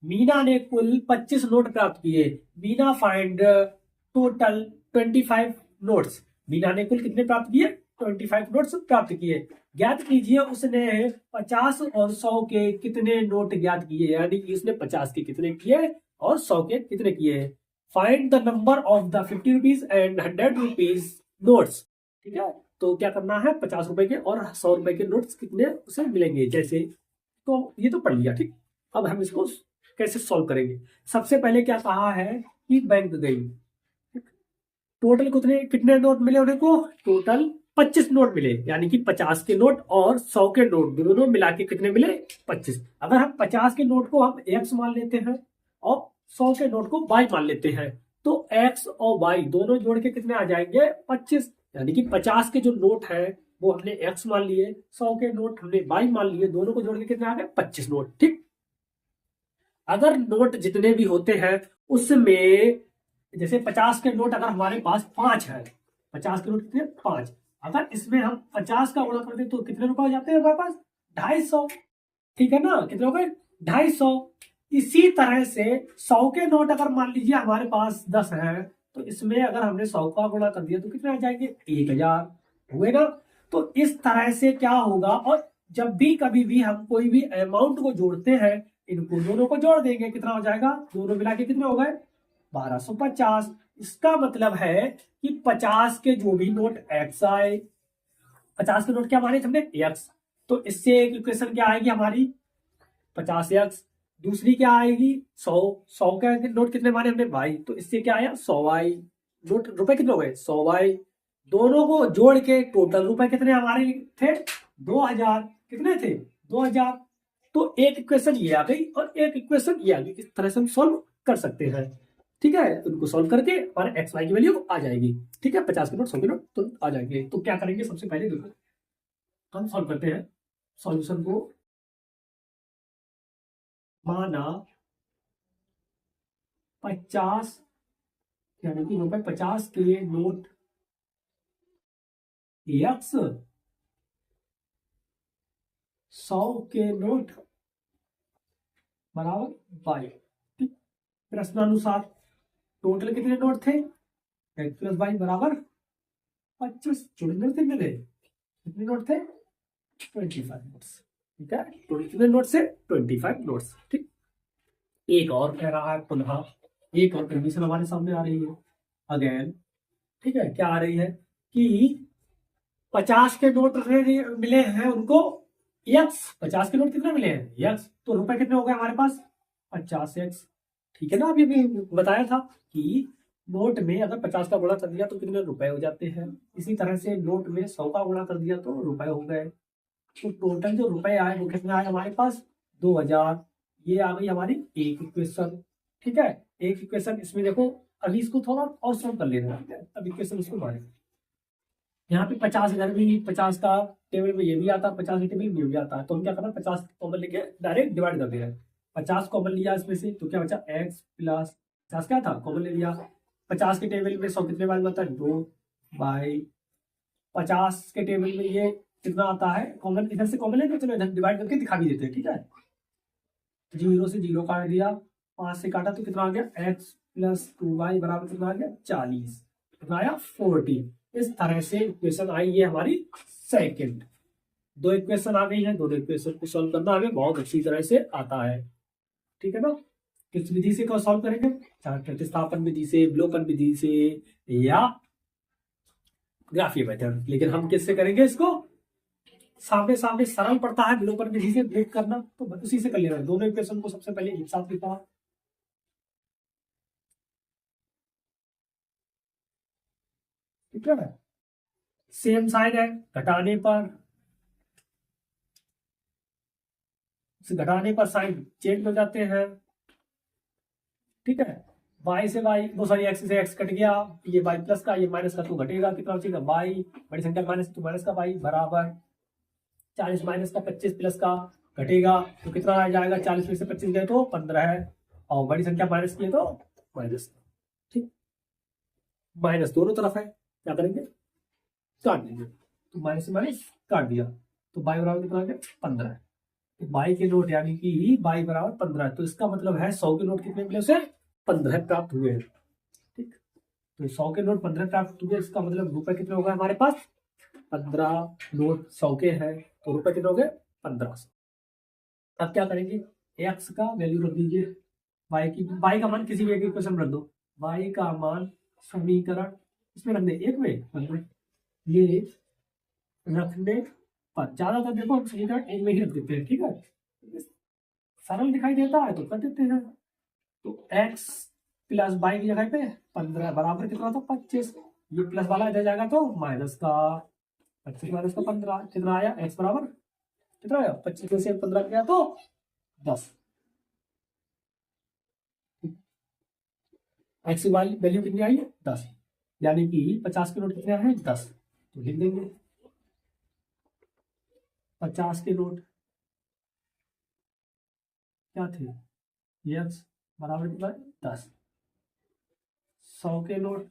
मीना ने कुल 25 नोट प्राप्त किए। Meena find total 25 notes, Meena ने कुल कितने प्राप्त किए 25 नोट्स प्राप्त किए। ज्ञात कीजिए उसने 50 और 100 के कितने नोट ज्ञात किए, यानी कि उसने 50 के कितने किए और 100 के कितने किए। Find the number of the 50 rupees and 100 rupees notes, ठीक है, तो क्या करना है 50 रुपए के और 100 रुपए के नोट्स कितने उसे मिलेंगे, जैसे, तो ये तो पढ़ लिया, ठीक। अब हम इसको कैसे सॉल्व करेंगे। सबसे पहले क्या कहा है कि बैंक गई, टोटल कितने नोट मिले उन्हें को, टोटल 25 नोट मिले, यानी कि 50 के नोट और 100 के नोट दोनों मिला के कितने मिले 25। अगर हम 50 के नोट को हम x मान लेते हैं और 100 के नोट को y मान लेते हैं, तो x और y दोनों जोड़ के कितने आ जाएंगे 25, यानी कि 50 के जो नोट है वो हमने x मान लिए, 100 के नोट हमने y मान लिए, दोनों को जोड़ के कितने आ गए 25 नोट, ठीक। अगर नोट जितने भी होते हैं उसमें, जैसे 50 के नोट अगर हमारे पास 5 है, 50 के नोट कितने 5, अगर इसमें हम 50 का गुणा करते तो कितने रुपए हो जाते हैं हमारे पास 250, ठीक है ना, कितने हो गए 250। इसी तरह से 100 के नोट अगर मान लीजिए हमारे पास 10 है, तो इसमें अगर हमने 100 का गुणा कर दिया तो कितने आ जाएंगे 1000 हुए ना। तो इस तरह से क्या होगा, और जब भी कभी भी हम कोई भी अमाउंट को जोड़ते हैं, इनको दोनों को जोड़ देंगे, कितना हो जाएगा, दोनों मिला के कितने हो गए 1250। इसका मतलब है कि 50 के जो भी नोट x आए, 50 के नोट क्या माने हमने x, तो इससे एक इक्वेशन क्या आएगी हमारी 50x, दूसरी क्या आएगी 100 का नोट कितने माने हमने y, तो इससे क्या आया 100y, नोट रुपए कितने हो गए 100y, दोनों को जोड़ के टोटल रुपए कितने हमारे थे 2000 कितने थे, 2000। तो एक इक्वेशन ये आ गई और एक इक्वेशन ये आ गई, इस तरह से हम सॉल्व कर सकते हैं। ठीक है, उनको सॉल्व करके हमारे एक्स वाई की वैल्यू आ जाएगी। ठीक है, 50 के नोट 100 के नोट तो आ जाएंगे। तो क्या करेंगे, सबसे पहले देखो हम सॉल्व करते हैं सॉल्यूशन को। माना 50 यानी कि रुपए 50 के नोट एक्स, 100 के नोट बराबर वाई। ठीक, प्रश्नानुसार टोटल कितने नोट थे, एक्स प्लस वाई बराबर 25। जोड़ेंगे कितने थे, कितने नोट थे, 25 नोट्स। ठीक है, टोटल कितने नोट से, 25 नोट्स। ठीक, एक और कह रहा है, पुनः एक और कंडीशन हमारे सामने आ रही है अगेन। ठीक है, क्या आ रही है कि 50 के नोट मिले हैं उनको यक्स, 50 के नोट कितने मिले हैं यक्स, तो रुपए कितने हो गए हमारे पास 50x। ठीक है ना, अभी भी बताया था कि नोट में अगर 50 का गुणा कर दिया तो कितने रुपए हो जाते हैं, इसी तरह से नोट में 100 का गुणा कर दिया तो रुपए हो गए। तो टोटल जो रुपए आए वो कितने आए हमारे पास 2000। ये आ गई हमारी एक इक्वेशन। ठीक है, एक इक्वेशन। इसमें देखो अभी इसको थोड़ा और सॉल्व कर लेना है, अब इक्वेशन इसको मारे। यहाँ पे 50 इधर भी, 50 का टेबल में ये भी आता है, 50 के टेबल में ये भी आता है। तो हम क्या करना है, 50 कॉमन लेके डायरेक्ट डिवाइड कर दे रहे हैं। 50 कॉमन लिया इसमें से तो क्या बचा एक्स प्लस 50 क्या था कॉमन ले लिया। 50 के टेबल में 100 कितने बार बनता है 2 बाई 50 के टेबल में ये कितना आता है कॉमन, इधर से कॉमन लेके चलो इधर डिवाइड करके दिखा भी देते हैं। ठीक है, 0 से 0 काट दिया, 5 से काटा तो कितना आ गया एक्स प्लस 2y बराबर कितना आ गया 40, कितना आया 40। इस तरह से इक्वेशन आई है हमारी सेकंड। दो इक्वेशन आ गई है, दोनों इक्वेशन को सॉल्व करना हमें बहुत अच्छी तरह से आता है। ठीक है ना, किस विधि से क्या सॉल्व करेंगे, चाहे प्रतिस्थापन विधि से, विलोपन विधि से या ग्राफीय मेथड। लेकिन हम किससे करेंगे इसको, सामने सामने सरल पड़ता है विलोपन विधि से ब्रेक करना, तो उसी से कर लेना। दोनों इक्वेशन को सबसे पहले एक साथ लिखा, ठीक है, सेम साइन है, घटाने पर साइन चेंज हो जाते हैं। ठीक है, y से y वो सॉरी x से x कट गया, ये y प्लस का ये माइनस का तो घटेगा, कितना बचेगा y, बड़ी संख्या माइनस तो माइनस का y बराबर 40 माइनस का 25 प्लस का घटेगा तो कितना आ जाएगा, 40 में से 25 गए तो 15 है, और बड़ी संख्या माइनस की है तो माइनस। ठीक, माइनस दोनों तरफ है, क्या करेंगे काट देंगे, तो माइनस से माइनस काट दिया तो y बराबर कितना आ गया 15। तो बाई के नोट यानी कि बाई बराबर 15, तो इसका मतलब है 100 के नोट कितने मिले उसे 15 प्राप्त हुए हैं। ठीक, तो 100 के नोट 15 प्राप्त हुए, इसका मतलब रुपए कितने हो गए हमारे पास 15 नोट 100 के हैं, तो रुपए कितने हो गए 1500। अब क्या करेंगे, एक्स का वैल्यू रख दीजिए, वाई का मान किसी भी एक इक्वेशन में रख दो, वाई का मान समीकरण इसमें रख दे एक में, ये रखने पर ज्यादातर देखो हम समीकरण एक में ही रख देते हैं। ठीक है, सरल दिखाई देता है तो कर देते हैं। तो x प्लस बाई की जगह पे 15 बराबर कितना था 25, ये प्लस वाला इधर जाएगा तो माइनस का 25 माइनस का 15, कितना आया x बराबर कितना आया 25 में से 15 गया तो 10। x की वैल्यू कितनी आई 10, यानी कि 50 के नोट कितने आए 10, तो लिख देंगे 50 के नोट क्या थे x बराबर कितना 10, 100 के नोट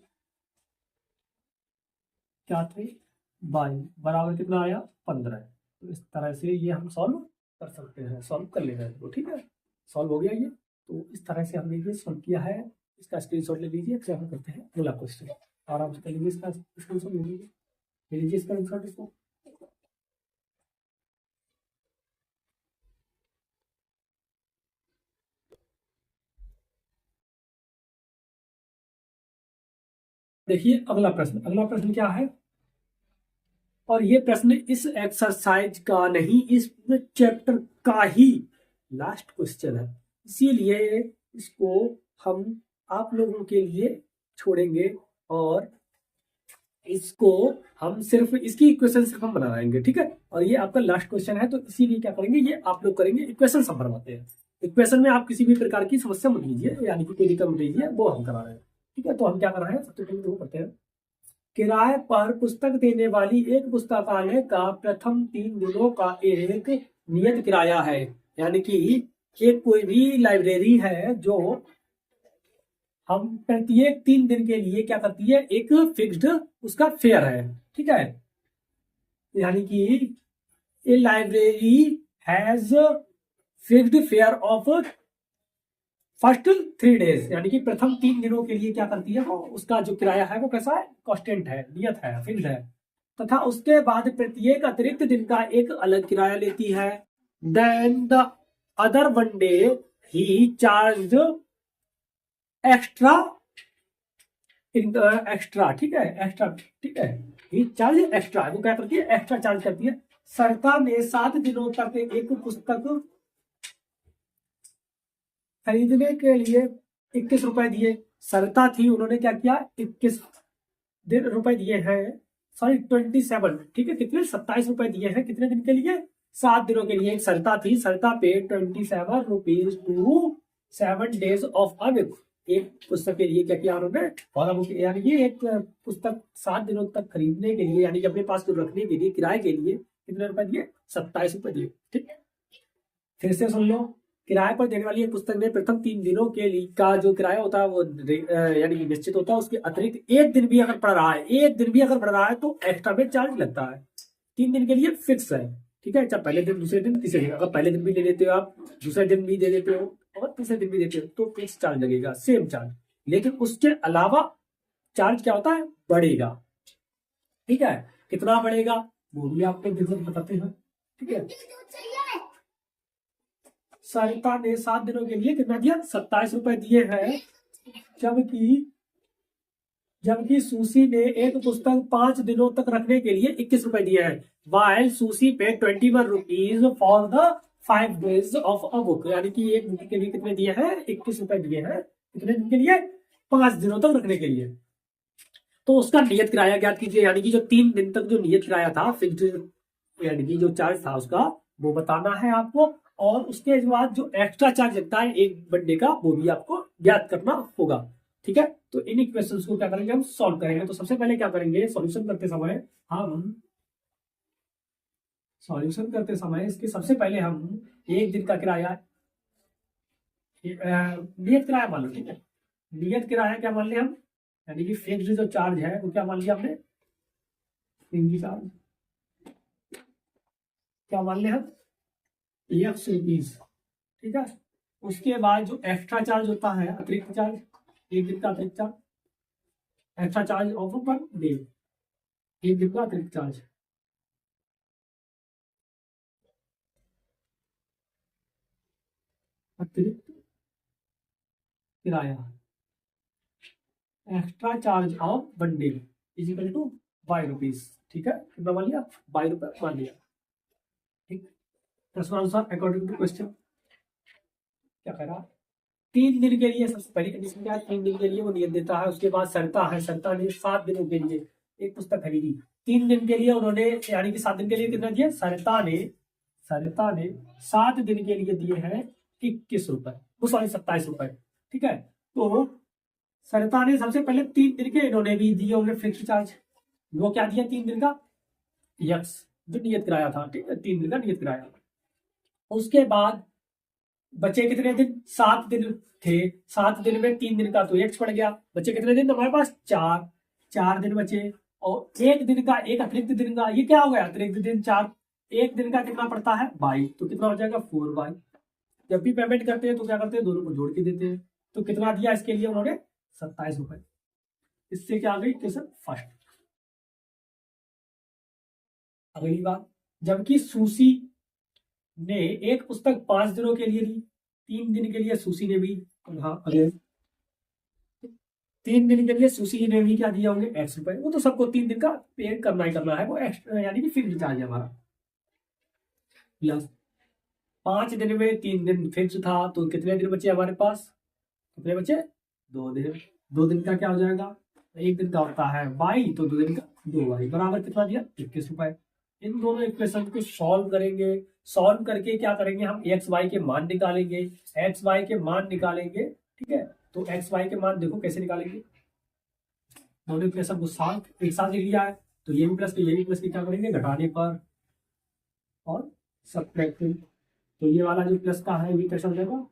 क्या थे y बराबर कितना आया 15। तो इस तरह से ये हम सॉल्व कर सकते हैं, सॉल्व कर लेना है तो ठीक है, सॉल्व हो गया ये। तो इस तरह से हमने ये सॉल्व किया है, इसका स्क्रीनशॉट ले लीजिए, फिर हम करते हैं अगला क्वेश्चन। आराम से कर लीजिए, इसका स्क्रीनशॉट ले लीजिए, ले लीजिए स्क्रीनशॉट इसको। देखिए अगला प्रश्न, अगला प्रश्न क्या है, और ये प्रश्न इस एक्सरसाइज का नहीं, इस चैप्टर का ही लास्ट क्वेश्चन है, इसीलिए इसको हम आप लोगों के लिए छोड़ेंगे और इसको हम सिर्फ इसकी इक्वेशन सिर्फ हम बनाएंगे, ठीक है। और ये आपका लास्ट क्वेश्चन है, तो इसीलिए क्या करेंगे, ये आप लोग करेंगे इक्वेशन हम बनवाते हैं। इक्वेशन में आप किसी भी प्रकार की समस्या मत लीजिए, यानी कि कोई दिक्कत मत लीजिए, वो हम करा रहे हैं, ठीक है। तो हम क्या कर रहे हैं, सबसे पहले तो वो करते हैं। किराए पर पुस्तक देने वाली एक पुस्तकालय का प्रथम 3 दिनों का एक नियत किराया है। यानी कि एक कोई भी लाइब्रेरी है जो हम प्रत्येक 3 दिन के लिए क्या करती है, एक फिक्स्ड उसका फेयर है, ठीक है। यानी कि a library has fixed fare of first 3 days, यानी कि प्रथम 3 दिनों के लिए क्या करती है, वो उसका जो किराया है वो कैसा है, कांस्टेंट है, नियत है, फिक्स्ड है। तथा उसके बाद प्रत्येक अतिरिक्त दिन का एक अलग किराया लेती है। देन द अदर 1 डे ही चार्ज एक्स्ट्रा एक्स्ट्रा, ठीक है, एक्स्ट्रा, ठीक है। ही चार्ज एक्स्ट्रा, वो क्या करती है, एक्स्ट्रा चार्ज करती है। सरता ने 7 दिनों तक एक पुस्तक खरीदने के लिए 21 रुपए दिए। सरता थी, उन्होंने क्या किया, 21 रुपए दिए हैं, सॉरी 27, ठीक है, कितने, 27 रुपए दिए हैं, कितने दिन के लिए, 7 दिनों के लिए। एक सरता थी, सरता पे 27 rupees to 7 days of a week. एक पुस्तक के लिए क्या किया उन्होंने, और अब यानी कि एक पुस्तक 7 दिनों तक खरीदने के लिए, यानी कि अपने पास रखने के लिए, किराए के लिए कितने रुपए दिए, 27 रुपए दिए, ठीक है। फिर से सुन लो, किराए पर देने वाली एक पुस्तक ने प्रथम 3 दिनों के लिए का जो किराया होता है वो यानी कि निश्चित होता है। उसके अतिरिक्त एक दिन भी अगर पड़ रहा है, एक दिन भी अगर पड़ रहा है तो एक्स्ट्रा में चार्ज लगता है। 3 दिन के लिए फिक्स है, ठीक है। चाहे पहले दिन, दूसरे दिन, तीसरे दिन, अगर पहले दिन भी ले लेते हो आप, दूसरे दिन भी दे देते हो और तीसरे दिन भी देते हो तो फिक्स चार्ज लगेगा, सेम चार्ज। लेकिन उसके अलावा चार्ज क्या होता है, बढ़ेगा, ठीक है। कितना बढ़ेगा वो भी आपको बिल्कुल बताते हैं, ठीक है। सरिता ने 7 दिनों के लिए कितना दिया, 27 रुपए दिए हैं। जबकि जबकि सुशी ने एक पुस्तक 5 दिनों तक रखने के लिए 21 रुपए दिए हैं। वाइल सुशी पे 21 rupees for the 5 days of a book, यानी कि एक बुक के लिए कितने दिए हैं, 21 रुपए दिए हैं, कितने दिन के लिए, 5 दिनों तक रखने के लिए। तो उसका नियत किराया ज्ञात कीजिए, यानी कि जो 3 दिन तक जो नियत किराया था, फिक्स्ड, यानी कि जो चार्ज था उसका, वो बताना है आपको। और उसके बाद जो एक्स्ट्रा चार्ज लगता है एक बंडे का, वो भी आपको ज्ञात करना होगा, ठीक है। तो इन इक्वेशंस को क्या करेंगे, हम सॉल्व करेंगे। तो सबसे पहले क्या करेंगे, सॉल्यूशन करते समय हम इसके सबसे पहले हम एक दिन का किराया, नियत किराया मान लो, ठीक है। नियत किराया क्या मान लिया हम, यानी कि फिक्स्ड जो चार्ज है वो क्या मान लिया हमने, चार्ज क्या मान लिया हम, ₹X, ठीक है। उसके बाद जो एक्स्ट्रा चार्ज होता है, अतिरिक्त चार्ज, एक दिन का अतिरिक्त charge, extra charge of 1 day, एक दिन का अतिरिक्त चार्ज, अतिरिक्त किराया, extra charge of 1 day is equal to ₹5, ठीक है। कितना मान लिया, ₹5 मान लिया, ठीक। प्रश्न आंसर अकॉर्डिंग टू क्वेश्चन क्या कह रहा, 3 दिन के लिए सबसे पहली कंडीशन क्या है, 3 दिन के लिए वो नियत देता है। उसके बाद सरता है, सरता ने 7 दिनों के लिए एक पुस्तक खरीदी। 3 दिन के लिए उन्होंने, यानी कि 7 दिन के लिए कितना दिया, सरता ने 7 दिन के लिए दिए हैं 21 रुपए, वो सॉरी 27 रुपए, ठीक है। तो सरता ने सबसे पहले 3 दिन के इन्होंने भी दिए होंगे फिक्स चार्ज, वो क्या दिया, 3 दिन का यक्स जो नियत किराया था, ठीक है, 3 दिन का नियत किराया। उसके बाद बचे कितने दिन, 7 दिन थे, 7 दिन में 3 दिन का तो एक्स पड़ गया, बचे कितने दिन हमारे पास, 4 दिन बचे। और एक दिन का, एक अतिरिक्त दिन का, ये क्या हो गया, अतिरिक्त दिन 4, एक दिन का कितना पड़ता है, 22, तो कितना हो जाएगा 4/22। जब भी पेमेंट करते हैं तो क्या करते हैं, दोनों को जोड़ के देते हैं। तो कितना दिया इसके लिए उन्होंने, 27 रुपए। इससे क्या आ गई क्वेश्चन फर्स्ट। अगली बात, जबकि सुशी ने एक पुस्तक 5 दिनों के लिए ली, 3 दिन के लिए सुशी ने भी, हाँ अरे 3 दिन के लिए सुशी ने भी क्या दिया होंगे, ₹X, वो तो सबको 3 दिन का पे करना ही करना है, वो एक्स्ट्रा यानी कि फिक्स चार्ज है हमारा। प्लस 5 दिन में 3 दिन फिक्स था, तो कितने दिन बचे हमारे पास, कितने बचे, 2 दिन। 2 दिन का क्या हो जाएगा, एक दिन का होता है 22, तो 2 दिन का 2y बराबर कितना दिया 21 रुपए। इन दोनों इक्वेशन को सॉल्व करेंगे। सॉल्व करके क्या करेंगे हम एक्स वाई के मान निकालेंगे। एक्स वाई के मान निकालेंगे, ठीक है। तो एक्स वाई के मान देखो कैसे निकालेंगे। दोनों इक्वेशन को साथ एक साथ लिया है तो ये भी प्लस तो ये भी प्लस क्या करेंगे घटाने पर और सब्ट्रैक्टिंग। तो ये वाला जो प्लस का है ये कैसा हो जाएगा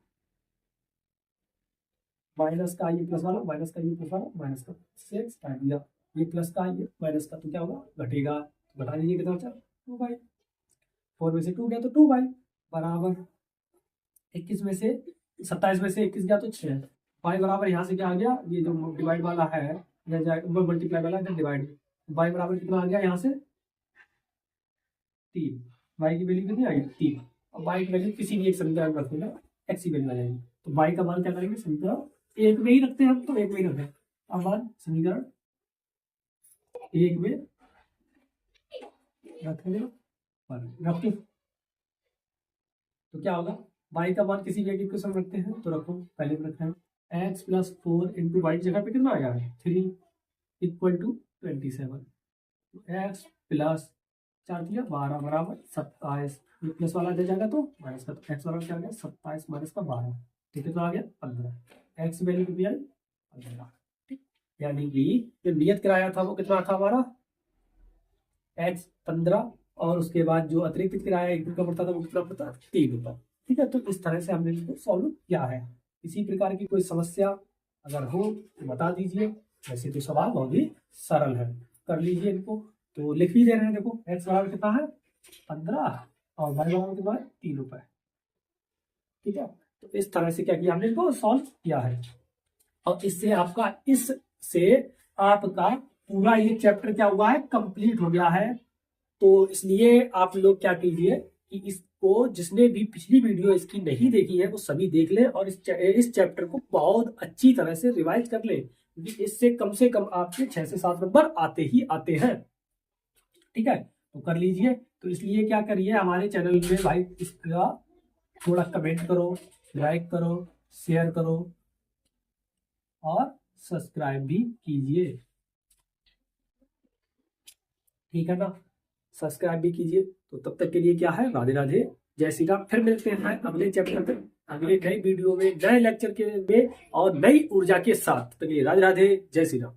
माइनस का, ये प्लस वाला माइनस का, ये प्लस वाला माइनस का, 6 काट दिया। ये प्लस का ये माइनस का तो क्या होगा घटेगा। तो घटा दीजिए कितना बचा 2y। 4 में से 2 गया तो 2y बराबर 21 में से 27 में से 21 गया तो 6। y बराबर यहाँ से क्या आ गया, ये जो डिवाइड वाला है मल्टीप्लाई वाला है डिवाइड, y बराबर कितना आ गया यहाँ से 3। y की वैल्यू कितनी आई 3। अब y की वैल्यू किसी भी एक समीकरण में रखेगा x की वैल्यू आ जाएगी। तो y का मान क्या करेंगे समीकरण एक में ही रखते हैं हम, तो एक में ही रखते हैं। अब मान समीकरण एक में रखेंगे रखते तो क्या होगा y का मान किसी भी एक इक्वेशन में रखते हैं तो रखो पहले में रखना है x + 4 × y जगह पे कितना आ गया 3 = 27। x + 4 दिया 12 बराबर 27। ये प्लस वाला दे जाएगा तो माइनस का, तो x बराबर क्या आ गया 27 माइनस का 12, ठीक है। तो आ गया 15। x वैल्यू कितनी आई 15, ठीक। यानी कि जो नियत कराया था वो कितना था हमारा x 15 और उसके बाद जो अतिरिक्त किराया 1 रुपया पड़ता था वो कितना पड़ता 3 रुपया, ठीक है। तो इस तरह से हमने इसको सॉल्व किया है। इसी प्रकार की कोई समस्या अगर हो तो बता दीजिए। वैसे तो सवाल बहुत ही सरल है, कर लीजिए इनको। तो लिख भी दे रहे हैं, देखो x बराबर कितना है 15 और y बराबर कितना है 3 रुपए, ठीक है। तो इस तरह से क्या किया हमने इनको सॉल्व किया है और इससे आपका पूरा ये चैप्टर क्या हुआ है कंप्लीट हो गया है। तो इसलिए आप लोग क्या कीजिए कि इसको जिसने भी पिछली वीडियो इसकी नहीं देखी है वो सभी देख लें और इस चैप्टर को बहुत अच्छी तरह से रिवाइज कर लें, क्योंकि इससे कम आपके 6 से 7 नंबर आते ही आते हैं, ठीक है। तो कर लीजिए। तो इसलिए क्या करिए हमारे चैनल में भाई इसका थोड़ा कमेंट करो, लाइक करो, शेयर करो और सब्सक्राइब भी कीजिए, ठीक है ना। सब्सक्राइब भी कीजिए। तो तब तक के लिए क्या है राधे राधे जय श्री राम। फिर मिलते हैं अगले चैप्टर पे, अगले नई वीडियो में, नए लेक्चर के में और नई ऊर्जा के साथ। तब तक के लिए राधे राधे जय श्री राम।